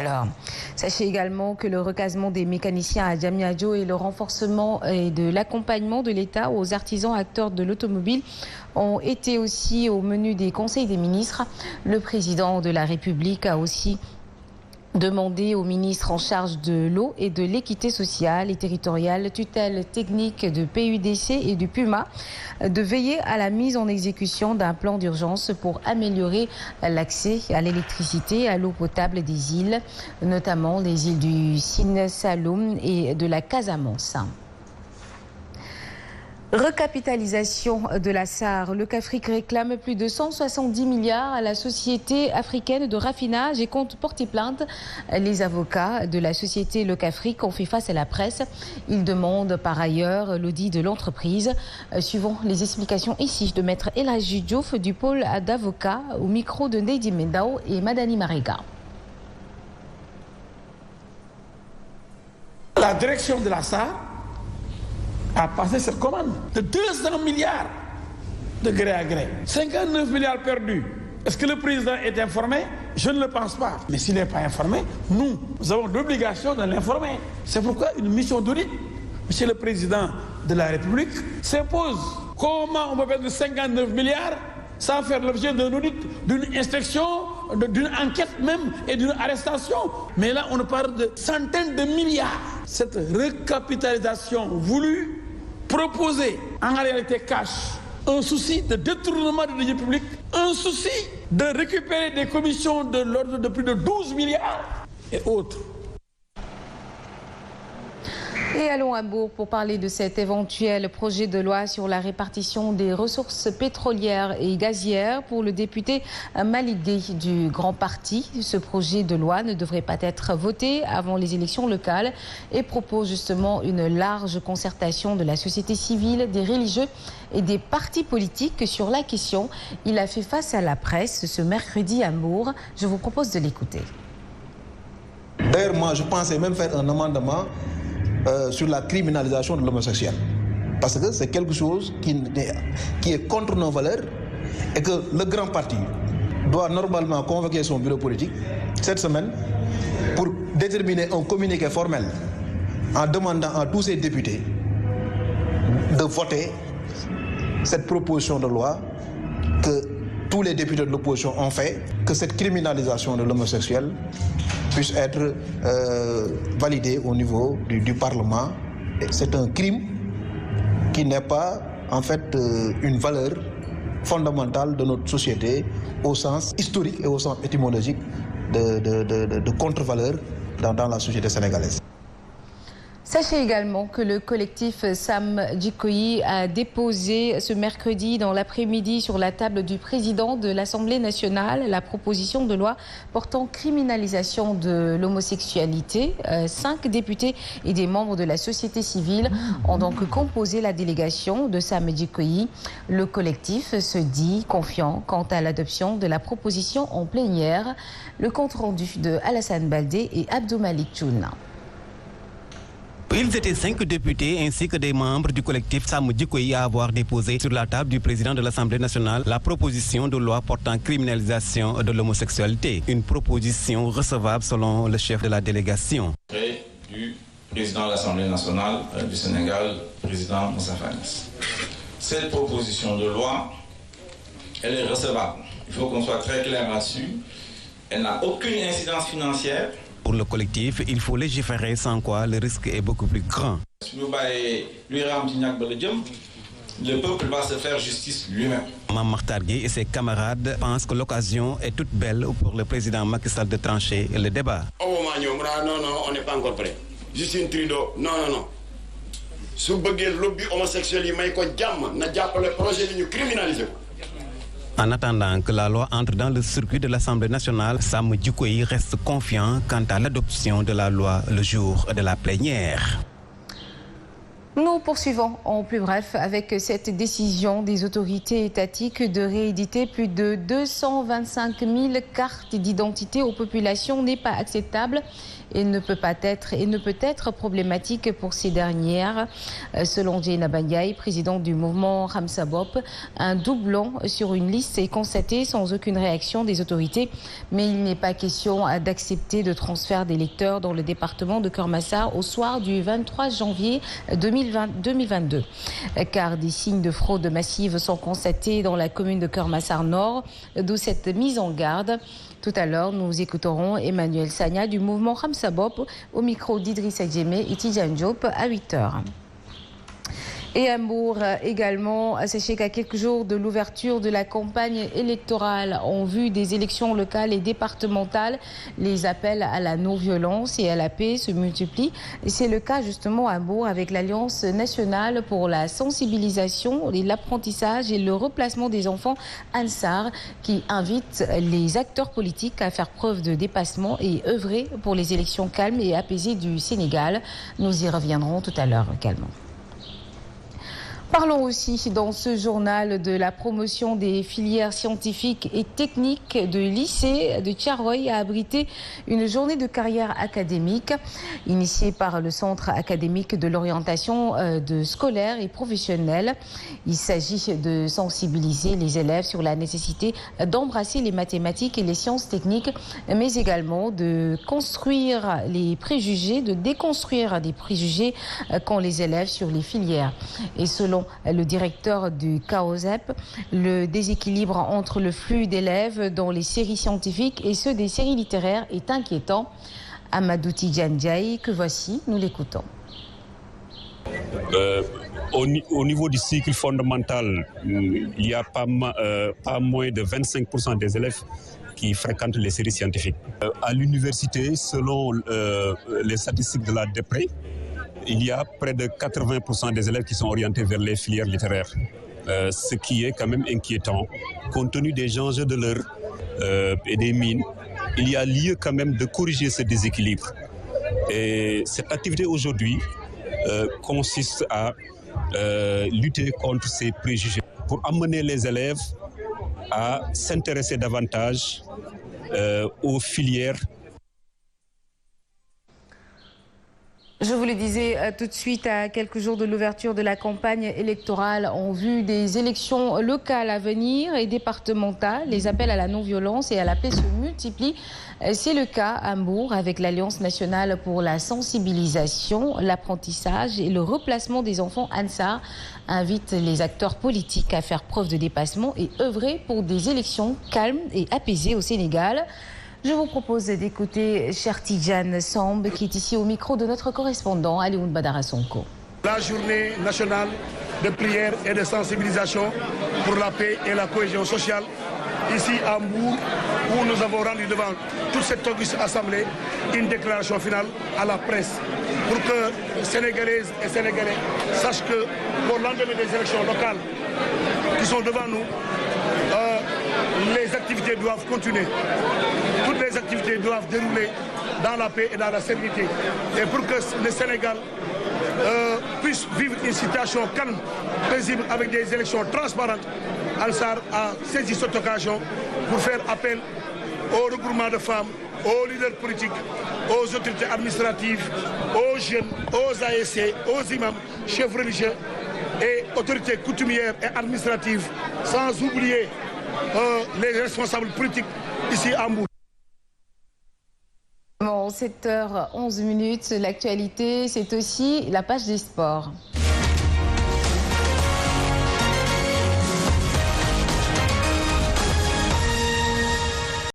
Alors, sachez également que le recasement des mécaniciens à Diamniadio et le renforcement et de l'accompagnement de l'État aux artisans acteurs de l'automobile ont été aussi au menu des conseils des ministres. Le président de la République a aussi demandé au ministre en charge de l'eau et de l'équité sociale et territoriale, tutelle technique de PUDC et du PUMA, de veiller à la mise en exécution d'un plan d'urgence pour améliorer l'accès à l'électricité et à l'eau potable des îles, notamment les îles du Sine Saloum et de la Casamance. Recapitalisation de la SAR. Le CAFRIC réclame plus de 170 milliards à la société africaine de raffinage et compte porter plainte. Les avocats de la société Le CAFRIC ont fait face à la presse. Ils demandent par ailleurs l'audit de l'entreprise. Suivons les explications ici de Maître El Hadji Diouf du pôle d'avocats au micro de Neidi Mendao et Madani Marega. La direction de la SAR a passé cette commande de 200 milliards de gré à gré. 59 milliards perdus. Est-ce que le président est informé? Je ne le pense pas. Mais s'il n'est pas informé, nous avons l'obligation de l'informer. C'est pourquoi une mission d'audit, Monsieur le Président de la République, s'impose. Comment on peut perdre 59 milliards sans faire l'objet d'un audit, d'une inspection, d'une enquête même et d'une arrestation? Mais là, on parle de centaines de milliards. Cette recapitalisation voulue, proposée, en réalité cache un souci de détournement de deniers publics, un souci de récupérer des commissions de l'ordre de plus de 12 milliards et autres. Et allons à Bourg pour parler de cet éventuel projet de loi sur la répartition des ressources pétrolières et gazières pour le député Malick Gueye du Grand Parti. Ce projet de loi ne devrait pas être voté avant les élections locales et propose justement une large concertation de la société civile, des religieux et des partis politiques sur la question. Il a fait face à la presse ce mercredi à Bourg. Je vous propose de l'écouter. D'ailleurs, moi, je pensais même faire un amendement sur la criminalisation de l'homosexuel. Parce que c'est quelque chose qui est contre nos valeurs et que le grand parti doit normalement convoquer son bureau politique cette semaine pour déterminer un communiqué formel en demandant à tous ses députés de voter cette proposition de loi que tous les députés de l'opposition ont fait, que cette criminalisation de l'homosexuel puisse être validée au niveau du Parlement. C'est un crime qui n'est pas en fait une valeur fondamentale de notre société au sens historique et au sens étymologique de contre-valeur dans la société sénégalaise. Sachez également que le collectif Sam Djikoyi a déposé ce mercredi dans l'après-midi sur la table du président de l'Assemblée nationale la proposition de loi portant criminalisation de l'homosexualité. 5 députés et des membres de la société civile ont donc composé la délégation de Sam Djikoyi. Le collectif se dit confiant quant à l'adoption de la proposition en plénière. Le compte-rendu de Alassane Baldé et Abdou Malik Chouna. Ils étaient 5 députés ainsi que des membres du collectif Sam Djikoyi à avoir déposé sur la table du président de l'Assemblée nationale la proposition de loi portant criminalisation de l'homosexualité. Une proposition recevable selon le chef de la délégation. Du président de l'Assemblée nationale du Sénégal, président Moussa Fanis. Cette proposition de loi, elle est recevable. Il faut qu'on soit très clair là-dessus. Elle n'a aucune incidence financière. Pour le collectif, il faut légiférer sans quoi le risque est beaucoup plus grand. Le peuple va se faire justice lui-même. Mame Makhtar Gueye et ses camarades pensent que l'occasion est toute belle pour le président Macky Sall de trancher le débat. Non, on n'est pas encore prêt. Justin Trudeau, non. Si vous voulez lobby homosexuel, il faut le projet de nous criminaliser. En attendant que la loi entre dans le circuit de l'Assemblée nationale, Sam Djikoyi reste confiant quant à l'adoption de la loi le jour de la plénière. Nous poursuivons en plus bref avec cette décision des autorités étatiques de rééditer plus de 225 000 cartes d'identité aux populations n'est pas acceptable et ne peut être problématique pour ces dernières. Selon Dieyna Bandiaye, présidente du mouvement Ramsa Bop, un doublon sur une liste est constaté sans aucune réaction des autorités, mais il n'est pas question d'accepter de transfert d'électeurs dans le département de Keur Massar au soir du 23 janvier 2022. Car des signes de fraude massive sont constatés dans la commune de Keur Massar Nord, d'où cette mise en garde. Tout à l'heure, nous écouterons Emmanuel Sagna du mouvement Ramsa Bop au micro d'Idrissa Djemé et Tidjane Diop à 8h. Et à Mbour également, sachez qu'à quelques jours de l'ouverture de la campagne électorale en vue des élections locales et départementales, les appels à la non-violence et à la paix se multiplient. C'est le cas justement à Mbour avec l'Alliance nationale pour la sensibilisation, l'apprentissage et le replacement des enfants Ansar qui invite les acteurs politiques à faire preuve de dépassement et œuvrer pour les élections calmes et apaisées du Sénégal. Nous y reviendrons tout à l'heure également. Parlons aussi dans ce journal de la promotion des filières scientifiques et techniques de lycée de Thiaroye a abrité une journée de carrière académique initiée par le Centre académique de l'orientation scolaire et professionnelle. Il s'agit de sensibiliser les élèves sur la nécessité d'embrasser les mathématiques et les sciences techniques, mais également de construire les préjugés, de déconstruire des préjugés qu'ont les élèves sur les filières. Et selon le directeur du CAOSEP, le déséquilibre entre le flux d'élèves dans les séries scientifiques et ceux des séries littéraires est inquiétant. Amadou Tidjane Diaye, que voici, nous l'écoutons. Au niveau du cycle fondamental, il y a pas moins de 25% des élèves qui fréquentent les séries scientifiques. À l'université, selon les statistiques de la DEPRE, il y a près de 80% des élèves qui sont orientés vers les filières littéraires, ce qui est quand même inquiétant. Compte tenu des enjeux de l'heure et des mines, il y a lieu quand même de corriger ce déséquilibre. Et cette activité aujourd'hui consiste à lutter contre ces préjugés pour amener les élèves à s'intéresser davantage aux filières. Je vous le disais tout de suite, à quelques jours de l'ouverture de la campagne électorale en vue des élections locales à venir et départementales, les appels à la non-violence et à la paix se multiplient. C'est le cas à Mbour avec l'Alliance nationale pour la sensibilisation, l'apprentissage et le replacement des enfants Ansar invite les acteurs politiques à faire preuve de dépassement et œuvrer pour des élections calmes et apaisées au Sénégal. Je vous propose d'écouter Cher Tidjane Samb qui est ici au micro de notre correspondant Alioune Badara Sonko. La journée nationale de prière et de sensibilisation pour la paix et la cohésion sociale ici à Mbour, où nous avons rendu devant toute cette auguste assemblée une déclaration finale à la presse pour que Sénégalaises et Sénégalais sachent que pour lendemain des élections locales qui sont devant nous, les activités doivent continuer. Toutes les activités doivent dérouler dans la paix et dans la sérénité. Et pour que le Sénégal puisse vivre une situation calme, paisible, avec des élections transparentes, Ansar a saisi cette occasion pour faire appel au regroupement de femmes, aux leaders politiques, aux autorités administratives, aux jeunes, aux ASC, aux imams, chefs religieux et autorités coutumières et administratives, sans oublier les responsables politiques ici à Mbour. 7h11, l'actualité, c'est aussi la page des sports.